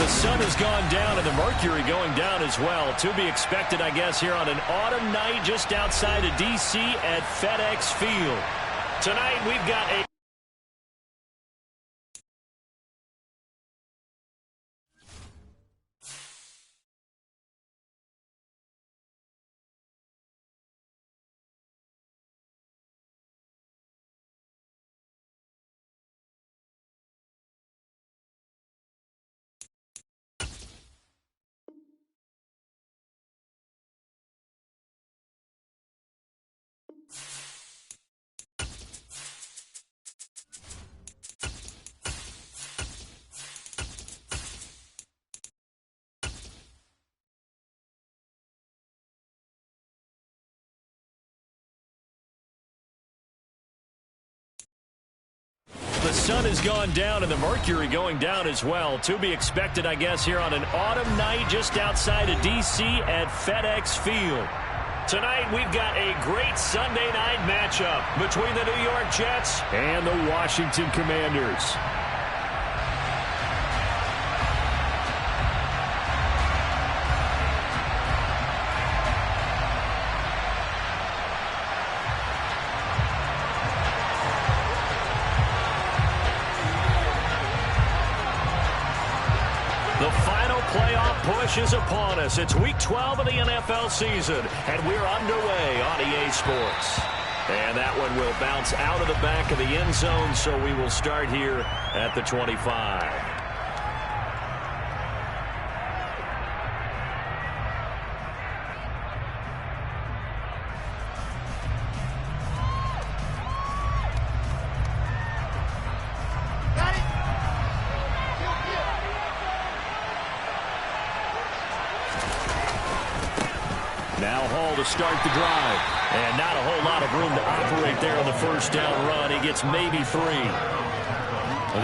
The sun has gone down and the mercury going down as well. To be expected, I guess, here on an autumn night just outside of D.C. at FedEx Field. Tonight we've got a The sun has gone down and the mercury going down as well. To be expected, I guess, here on an autumn night just outside of D.C. at FedEx Field. Tonight we've got a great Sunday night matchup between the New York Jets and the Washington Commanders. The final playoff push is upon us. It's Week 12 of the NFL season, and we're underway on EA Sports. And that one will bounce out of the back of the end zone, so we will start here at the 25. Now Hall to start the drive. And not a whole lot of room to operate there on the first down run. He gets maybe 3.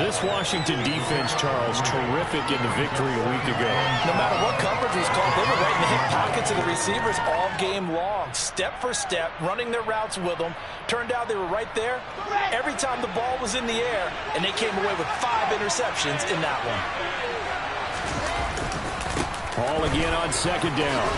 This Washington defense, Charles, terrific in the victory a week ago. No matter what coverage was called, they were right in the hip pockets of the receivers all game long. Step for step, running their routes with them. Turned out they were right there every time the ball was in the air, and they came away with 5 interceptions in that one. Hall again on second down.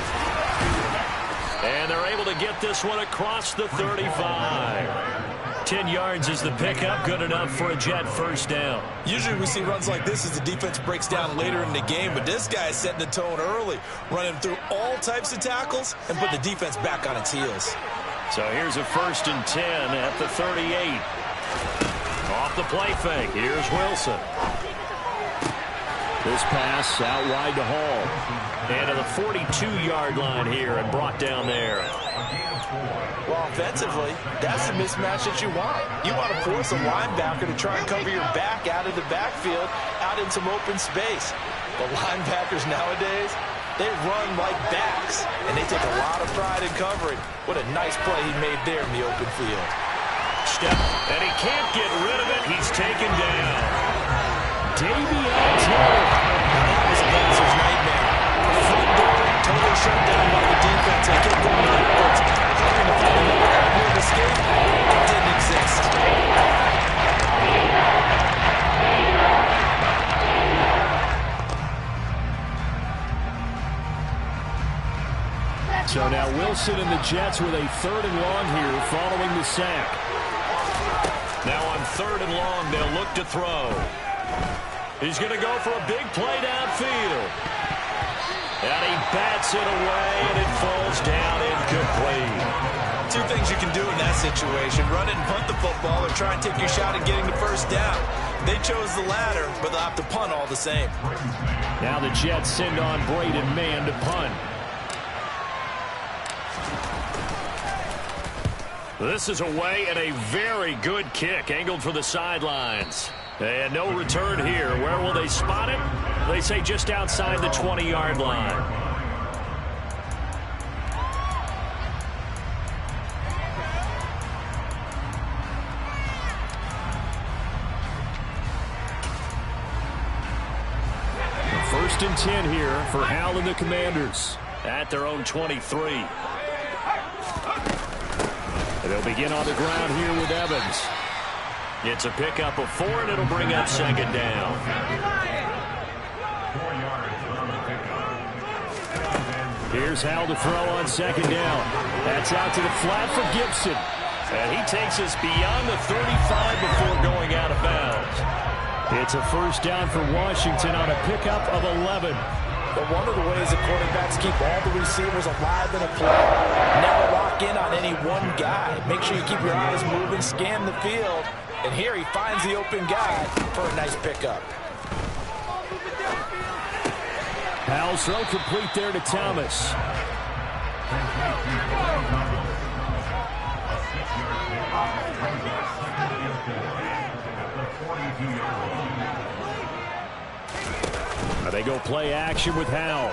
And they're able to get this one across the 35. 10 yards is the pickup, good enough for a Jet first down. Usually we see runs like this as the defense breaks down later in the game, but this guy is setting the tone early, running through all types of tackles and put the defense back on its heels. So here's a 1st and 10 at the 38. Off the play fake, here's Wilson. This pass out wide to Hall. And to the 42-yard line here and brought down there. Well, offensively, that's the mismatch that you want. You want to force a linebacker to try and cover your back out of the backfield, out in some open space. The linebackers nowadays, they run like backs, and they take a lot of pride in covering. What a nice play he made there in the open field. Step, and he can't get rid of it. He's taken down. Davion Taylor. That was a bouncer's nightmare. Front door totally shut down by the defense. They kept going backwards. Trying to find another avenue of escape. It didn't exist. So now Wilson and the Jets with a 3rd and long here following the sack. Now on 3rd and long, they'll look to throw. He's going to go for a big play downfield. And he bats it away, and it falls down incomplete. 2 things you can do in that situation: run it and punt the football, or try and take your shot at getting the first down. They chose the latter, but they'll have to punt all the same. Now the Jets send on Braden Mann to punt. This is away and a very good kick, angled for the sidelines. And no return here. Where will they spot it? They say just outside the 20-yard line. First and 10 here for Hal and the Commanders at their own 23. And they'll begin on the ground here with Evans. It's a pickup of 4, and it'll bring up second down. 4 yards. Here's Howell to throw on second down. That's out to the flat for Gibson. And he takes us beyond the 35 before going out of bounds. It's a first down for Washington on a pickup of 11. But one of the ways that quarterbacks keep all the receivers alive in a play, never lock in on any one guy. Make sure you keep your eyes moving, scan the field. And here he finds the open guy for a nice pickup. Howell's throw complete there to Thomas. They go play action with Howell.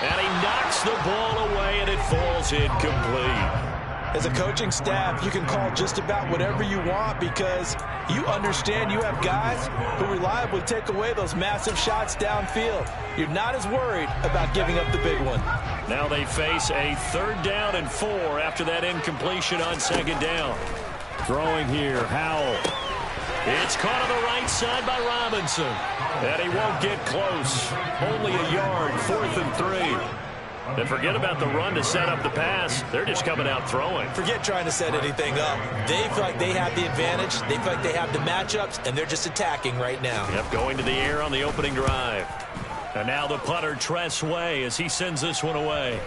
And he knocks the ball away, and it falls incomplete. As a coaching staff, you can call just about whatever you want because you understand you have guys who reliably take away those massive shots downfield. You're not as worried about giving up the big one. Now they face a 3rd down and 4 after that incompletion on second down. Throwing here, Howell. It's caught on the right side by Robinson. And he won't get close. Only a yard, 4th and 3. And forget about the run to set up the pass. They're just coming out throwing. Forget trying to set anything up. They feel like they have the advantage. They feel like they have the matchups, and they're just attacking right now. Yep, going to the air on the opening drive. And now the punter, Tress Way, as he sends this one away.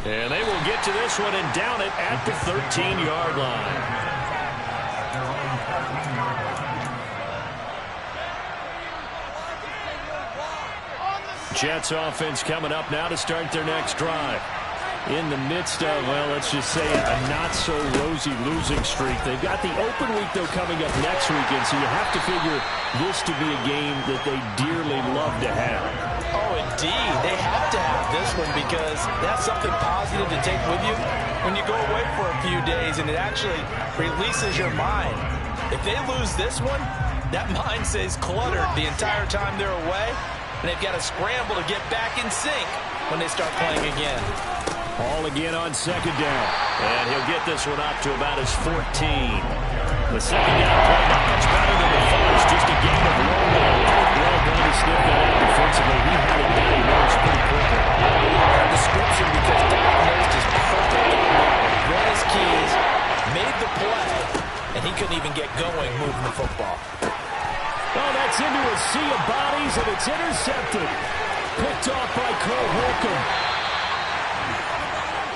And they will get to this one and down it at the 13-yard line. Jets offense coming up now to start their next drive. In the midst of, well, let's just say a not-so-rosy losing streak. They've got the open week, though, coming up next weekend, so you have to figure this to be a game that they dearly love to have. Oh, indeed. They have to have this one because that's something positive to take with you when you go away for a few days, and it actually releases your mind. If they lose this one, that mind stays cluttered the entire time they're away, and they've got to scramble to get back in sync when they start playing again. All again on second down. And he'll get this one up to about his 14. The second down play not much better than the first. Just a game of long ball. Well done to sniff that out defensively. He had it diagnosed pretty quickly. Our description because diagnosed is perfect. Read his keys, made the play, and he couldn't even get going moving the football. Oh, that's into a sea of bodies, and it's intercepted. Picked off by Cole Holcomb.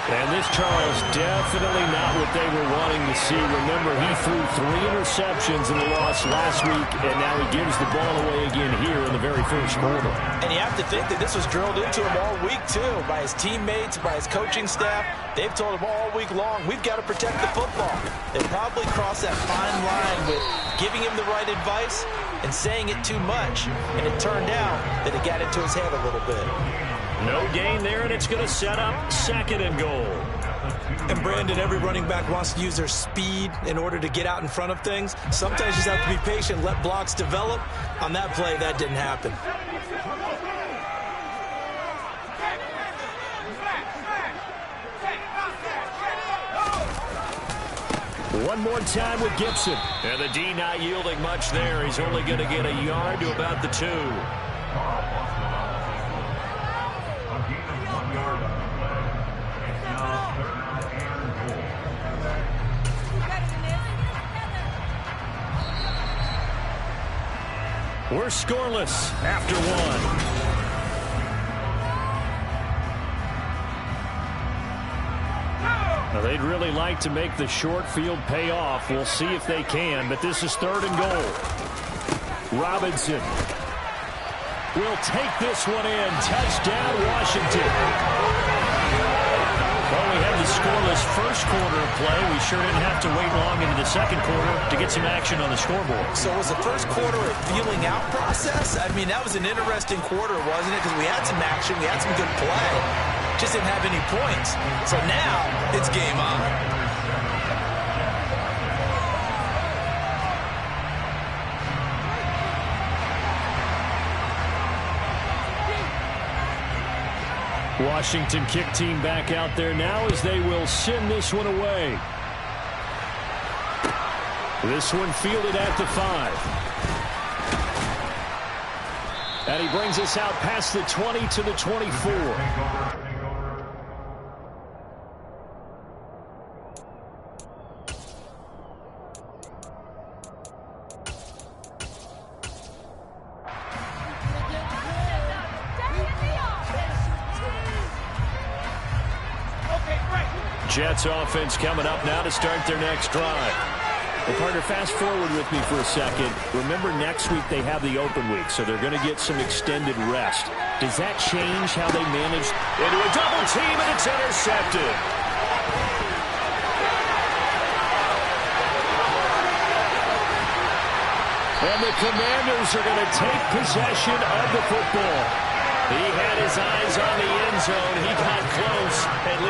And this, Charles, definitely not what they were wanting to see. Remember, he threw 3 interceptions in the loss last week, and now he gives the ball away again here in the very first quarter. And you have to think that this was drilled into him all week, too, by his teammates, by his coaching staff. They've told him all week long, we've got to protect the football. They probably crossed that fine line with giving him the right advice and saying it too much. And it turned out that it got into his head a little bit. No gain there, and it's going to set up 2nd and goal. And, Brandon, every running back wants to use their speed in order to get out in front of things. Sometimes you just have to be patient, let blocks develop. On that play, that didn't happen. One more time with Gibson. And the D not yielding much there. He's only going to get a yard to about the 2. We're scoreless after 1. Now, they'd really like to make the short field pay off. We'll see if they can, but this is 3rd and goal. Robinson will take this one in. Touchdown, Washington. Well, we had the scoreless first quarter of play. We sure didn't have to wait long into the second quarter to get some action on the scoreboard. So was the first quarter a feeling out process? I mean, that was an interesting quarter, wasn't it? Because we had some action, we had some good play. Just didn't have any points. So now it's game on. Washington kick team back out there now as they will send this one away. This one fielded at the 5. And he brings us out past the 20 to the 24. Jets offense coming up now to start their next drive. Well, partner, fast forward with me for a second. Remember, next week they have the open week, so they're going to get some extended rest. Does that change how they manage? Into a double team, and it's intercepted. And the Commanders are going to take possession of the football. He had his eyes on the end zone. He got close, at least.